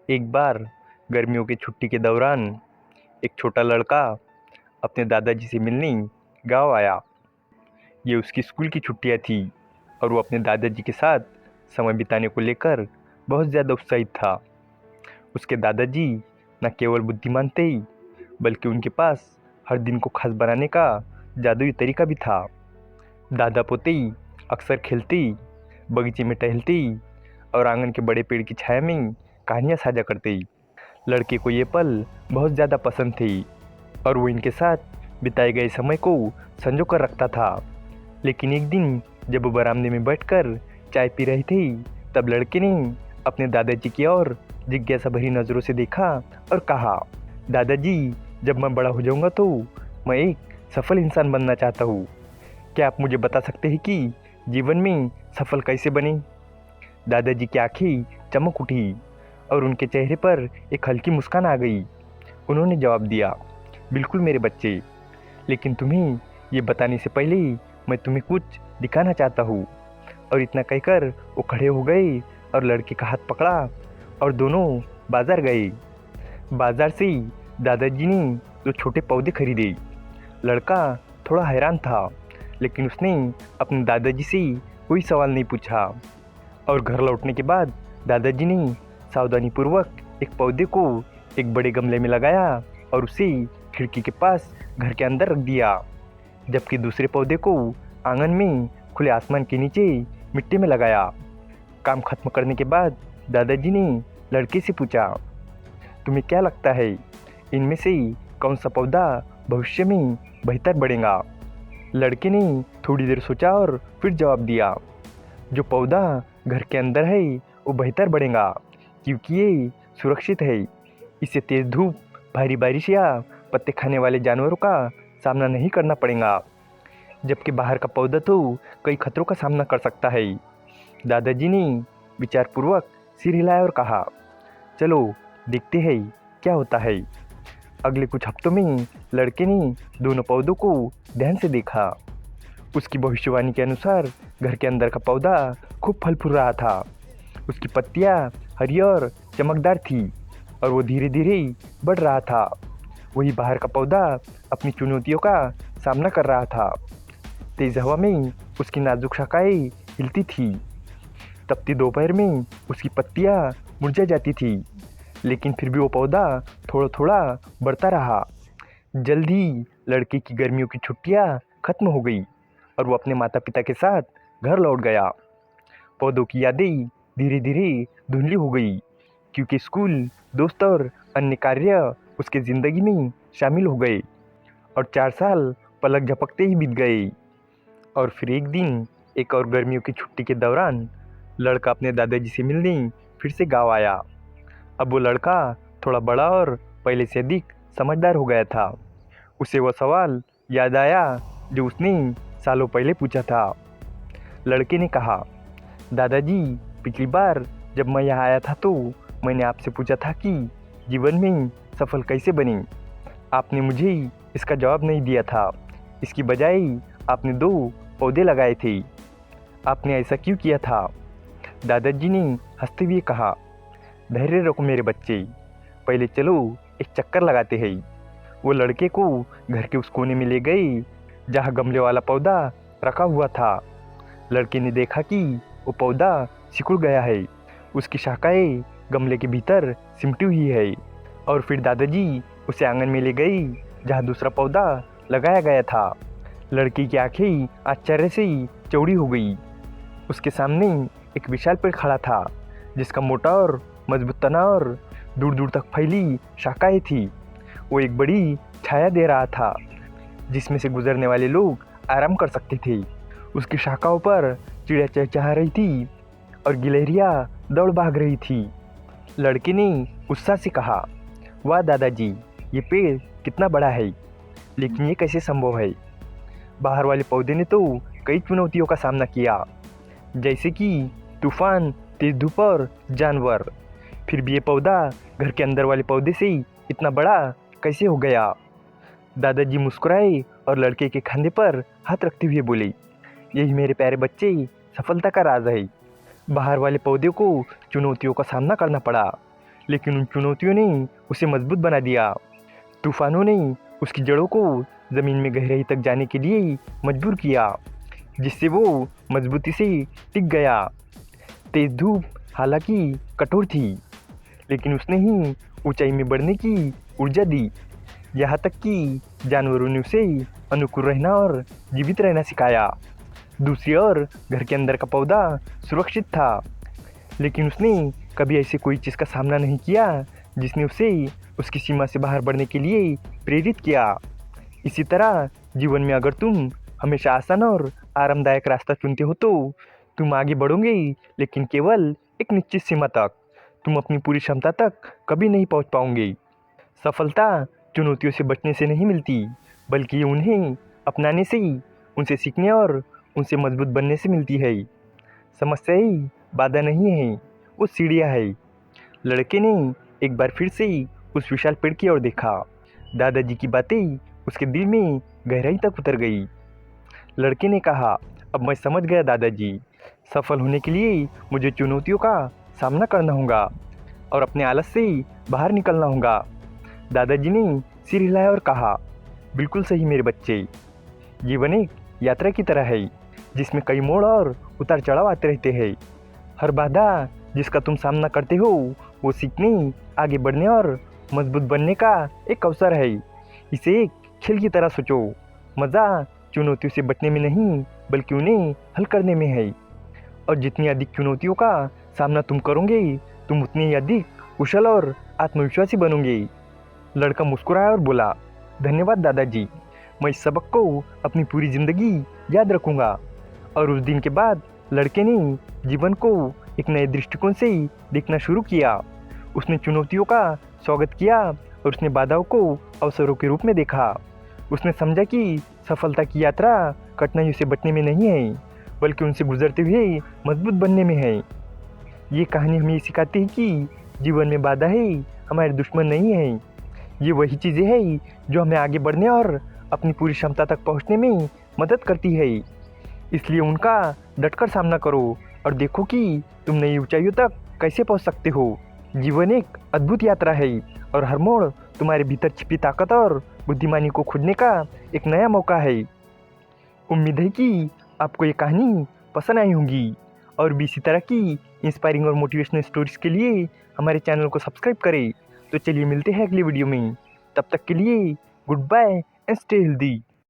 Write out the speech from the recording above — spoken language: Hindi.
एक बार गर्मियों की छुट्टी के दौरान एक छोटा लड़का अपने दादाजी से मिलने गांव आया। ये उसकी स्कूल की छुट्टियां थी और वो अपने दादाजी के साथ समय बिताने को लेकर बहुत ज़्यादा उत्साहित था। उसके दादाजी न केवल बुद्धिमान थे, बल्कि उनके पास हर दिन को खास बनाने का जादुई तरीका भी था। दादा पोते अक्सर खेलती, बगीचे में टहलती और आंगन के बड़े पेड़ की छाया में कहानियाँ साझा करते। लड़के को ये पल बहुत ज़्यादा पसंद थे और वो इनके साथ बिताए गए समय को संजो कर रखता था। लेकिन एक दिन जब वो बरामदे में बैठकर चाय पी रही थी, तब लड़के ने अपने दादाजी की ओर जिज्ञासा भरी नज़रों से देखा और कहा, दादाजी, जब मैं बड़ा हो जाऊंगा तो मैं एक सफल इंसान बनना चाहता हूँ। क्या आप मुझे बता सकते हैं कि जीवन में सफल कैसे बने? दादाजी की आंखें चमक उठी और उनके चेहरे पर एक हल्की मुस्कान आ गई। उन्होंने जवाब दिया, बिल्कुल मेरे बच्चे, लेकिन तुम्हें ये बताने से पहले मैं तुम्हें कुछ दिखाना चाहता हूँ। और इतना कहकर वो खड़े हो गए और लड़के का हाथ पकड़ा और दोनों बाजार गए। बाजार से दादाजी ने दो छोटे पौधे खरीदे। लड़का थोड़ा हैरान था, लेकिन उसने अपने दादाजी से कोई सवाल नहीं पूछा। और घर लौटने के बाद दादाजी ने सावधानीपूर्वक एक पौधे को एक बड़े गमले में लगाया और उसे खिड़की के पास घर के अंदर रख दिया, जबकि दूसरे पौधे को आंगन में खुले आसमान के नीचे मिट्टी में लगाया। काम खत्म करने के बाद दादाजी ने लड़के से पूछा, तुम्हें क्या लगता है, इनमें से कौन सा पौधा भविष्य में बेहतर बढ़ेगा? लड़के ने थोड़ी देर सोचा और फिर जवाब दिया, जो पौधा घर के अंदर है वो बेहतर बढ़ेगा, क्योंकि ये सुरक्षित है। इसे तेज़ धूप, भारी बारिश या पत्ते खाने वाले जानवरों का सामना नहीं करना पड़ेगा, जबकि बाहर का पौधा तो कई खतरों का सामना कर सकता है। दादाजी ने विचारपूर्वक सिर हिलाया और कहा, चलो देखते हैं क्या होता है। अगले कुछ हफ्तों में लड़के ने दोनों पौधों को ध्यान से देखा। उसकी भविष्यवाणी के अनुसार घर के अंदर का पौधा खूब फल फूल रहा था। उसकी पत्तियां हरी और चमकदार थी और वो धीरे धीरे बढ़ रहा था। वही बाहर का पौधा अपनी चुनौतियों का सामना कर रहा था। तेज हवा में उसकी नाजुक शाखाएं हिलती थी। तपती दोपहर में उसकी पत्तियां मुरझा जाती थी, लेकिन फिर भी वो पौधा थोड़ा थोड़ा बढ़ता रहा। जल्द ही लड़के की गर्मियों की छुट्टियां खत्म हो गई और वो अपने माता पिता के साथ घर लौट गया। पौधों की यादें धीरे धीरे धुंधली हो गई, क्योंकि स्कूल, दोस्त और अन्य कार्य उसके ज़िंदगी में शामिल हो गए। और 4 साल पलक झपकते ही बीत गए। और फिर एक दिन एक और गर्मियों की छुट्टी के दौरान लड़का अपने दादाजी से मिलने फिर से गाँव आया। अब वो लड़का थोड़ा बड़ा और पहले से अधिक समझदार हो गया था। उसे वो सवाल याद आया जो उसने सालों पहले पूछा था। लड़के ने कहा, दादाजी, पिछली बार जब मैं यहाँ आया था तो मैंने आपसे पूछा था कि जीवन में सफल कैसे बने। आपने मुझे इसका जवाब नहीं दिया था। इसकी बजाय आपने 2 पौधे लगाए थे। आपने ऐसा क्यों किया था? दादाजी ने हंसते हुए कहा, धैर्य रखो मेरे बच्चे, पहले चलो एक चक्कर लगाते हैं। वो लड़के को घर के उस कोने में ले गए जहाँ गमले वाला पौधा रखा हुआ था। लड़के ने देखा कि वो पौधा सिकुड़ गया है, उसकी शाखाएं गमले के भीतर सिमटी हुई है। और फिर दादाजी उसे आंगन में ले गई जहाँ दूसरा पौधा लगाया गया था। लड़की की आंखें आश्चर्य से चौड़ी हो गई। उसके सामने एक विशाल पेड़ खड़ा था, जिसका मोटा और मजबूत तना और दूर दूर तक फैली शाखाएं थी। वो एक बड़ी छाया दे रहा था, जिसमें से गुजरने वाले लोग आराम कर सकते थे। उसकी शाखाओं पर चिड़िया चहचहा रही थी और गिलहरियाँ दौड़ भाग रही थी। लड़के ने उत्साह से कहा, वाह दादाजी, ये पेड़ कितना बड़ा है, लेकिन ये कैसे संभव है? बाहर वाले पौधे ने तो कई चुनौतियों का सामना किया, जैसे कि तूफान, तेज धूप और जानवर। फिर भी ये पौधा घर के अंदर वाले पौधे से इतना बड़ा कैसे हो गया? दादाजी मुस्कुराए और लड़के के कंधे पर हाथ रखते हुए बोले, यही मेरे प्यारे बच्चे सफलता का राज है। बाहर वाले पौधे को चुनौतियों का सामना करना पड़ा, लेकिन उन चुनौतियों ने उसे मजबूत बना दिया। तूफानों ने उसकी जड़ों को ज़मीन में गहराई तक जाने के लिए मजबूर किया, जिससे वो मजबूती से टिक गया। तेज धूप हालांकि कठोर थी, लेकिन उसने ही ऊंचाई में बढ़ने की ऊर्जा दी। यहाँ तक कि जानवरों ने उसे अनुकूल रहना और जीवित रहना सिखाया। दूसरी ओर घर के अंदर का पौधा सुरक्षित था, लेकिन उसने कभी ऐसी कोई चीज़ का सामना नहीं किया जिसने उसे उसकी सीमा से बाहर बढ़ने के लिए प्रेरित किया। इसी तरह जीवन में अगर तुम हमेशा आसान और आरामदायक रास्ता चुनते हो तो तुम आगे बढ़ोगे, लेकिन केवल एक निश्चित सीमा तक। तुम अपनी पूरी क्षमता तक कभी नहीं पहुंच पाओगे। सफलता चुनौतियों से बचने से नहीं मिलती, बल्कि उन्हें अपनाने से, उनसे सीखने और उनसे मजबूत बनने से मिलती है। समस्या ही बाधा नहीं है, वो सीढ़ियाँ है। लड़के ने एक बार फिर से उस विशाल पेड़ की ओर देखा। दादाजी की बातें उसके दिल में गहराई तक उतर गई। लड़के ने कहा, अब मैं समझ गया दादाजी, सफल होने के लिए मुझे चुनौतियों का सामना करना होगा और अपने आलस से बाहर निकलना होगा। दादाजी ने सिर हिलाया और कहा, बिल्कुल सही मेरे बच्चे। जीवन एक यात्रा की तरह है, जिसमें कई मोड़ और उतार चढ़ाव आते रहते हैं। हर बाधा जिसका तुम सामना करते हो वो सीखने, आगे बढ़ने और मजबूत बनने का एक अवसर है। इसे एक खेल की तरह सोचो। मज़ा चुनौतियों से बचने में नहीं, बल्कि उन्हें हल करने में है। और जितनी अधिक चुनौतियों का सामना तुम करोगे, तुम उतनी ही अधिक कुशल और आत्मविश्वासी बनोगे। लड़का मुस्कुराया और बोला, धन्यवाद दादाजी, मैं इस सबक को अपनी पूरी ज़िंदगी याद रखूँगा। और उस दिन के बाद लड़के ने जीवन को एक नए दृष्टिकोण से देखना शुरू किया। उसने चुनौतियों का स्वागत किया और उसने बाधाओं को अवसरों के रूप में देखा। उसने समझा कि सफलता की यात्रा कठिनाइयों से बचने में नहीं है, बल्कि उनसे गुजरते हुए मजबूत बनने में है। ये कहानी हमें सिखाती है कि जीवन में बाधाएं हमारे दुश्मन नहीं है। ये वही चीज़ें हैं जो हमें आगे बढ़ने और अपनी पूरी क्षमता तक पहुंचने में मदद करती है। इसलिए उनका डटकर सामना करो और देखो कि तुम नई ऊंचाइयों तक कैसे पहुंच सकते हो। जीवन एक अद्भुत यात्रा है और हर मोड़ तुम्हारे भीतर छिपी ताकत और बुद्धिमानी को खोजने का एक नया मौका है। उम्मीद है कि आपको ये कहानी पसंद आई होगी और भी इसी तरह की इंस्पायरिंग और मोटिवेशनल स्टोरीज के लिए हमारे चैनल को सब्सक्राइब करें। तो चलिए मिलते हैं अगली वीडियो में। तब तक के लिए good bye and stay healthy.